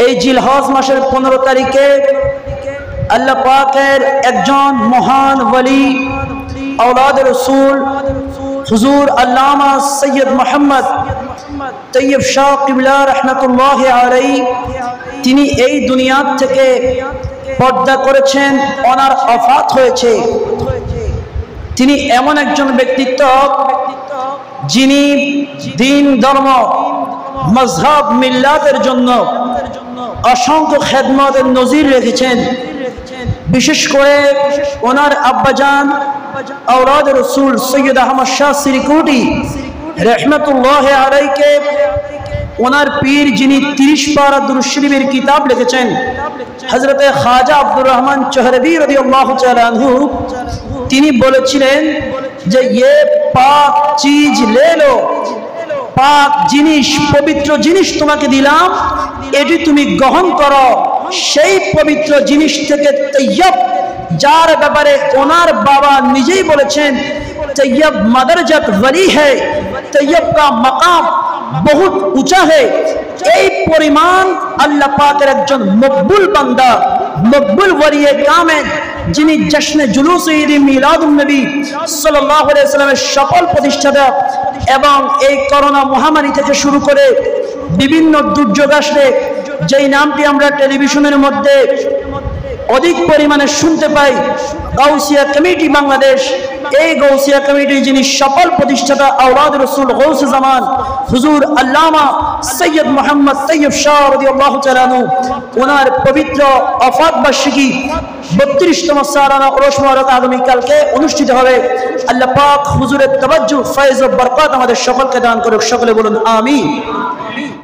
এই জিলহজ মাসের 15 তারিখে আল্লাহ পাকের একজন মহান ওলি আওলাদ রসুল হুজুর আল্লামা সৈয়দ মোহাম্মদ তৈয়ব শাহ কিবলা রহমতুল্লাহ আলাইহি তিনি এই দুনিয়া থেকে পর্দা করেছেন, ওনার ওফাত হয়েছে। তিনি এমন একজন ব্যক্তিত্ব যিনি দিন ধর্ম মজহব মিল্লাতের জন্য অসংখ্য খেদমতের নজির রেখেছেন। বিশেষ করে ওনার আব্বাজান আওলাদ রসুল সৈয়দ আহমদ শাহ সিরিকুটি রহমতুল্লাহ আলাইহিকে ওনার পীর যিনি 30 পারা দুরূদ শরীফের কিতাব লিখেছেন হযরতে খাজা আব্দুর রহমান চহরবী রাদিয়াল্লাহু তাআলা আনহু, তিনি বলেছিলেন যে ये पाक चीज ले लो, পাক জিনিস পবিত্র জিনিস তোমাকে দিলাম, এটি তুমি গ্রহণ করো। সেই পবিত্র জিনিস থেকে তৈয়ব, যার ব্যাপারে ওনার বাবা নিজেই বলেছেন তৈয়ব মদরজাত ওলি है, তৈয়ব का मकाम बहुत ऊंचा है। এই পরিমাণ আল্লাহ পাকের একজন মকবুল বান্দা, মকবুল ওলিয়ে কামেল, যিনি জশ্নে জুলুস ঈদ মিলাদুন নবী সাল্লাল্লাহু আলাইহি ওয়াসাল্লামের সকল প্রতিষ্ঠাতা এবং এই করোনা মহামারী থেকে শুরু করে বিভিন্ন দুর্যোগ আসলে যেই নামটি আমরা টেলিভিশনের মধ্যে অধিক পরিমাণে শুনতে পাই, গাউসিয়া কমিটি বাংলাদেশ, এই গাউসিয়া কমিটির যিনি সকল প্রতিষ্ঠাতা আওলাদ রসুল গৌস জামান হুজুর আল্লামা সৈয়দ মোহাম্মদ তৈয়ব শাহ রাদিয়াল্লাহু তাআলা আনহু, ওনার পবিত্র ওফাত বার্ষিকী 32তম সালানা ওরস মুবারক আগামীকালকে অনুষ্ঠিত হবে। আল্লাহ পাক হুজুরের তাওয়াজ্জুহ ফয়েজ ও বরকত আমাদের সকলকে দান করুক। সকলে বলুন আমিন।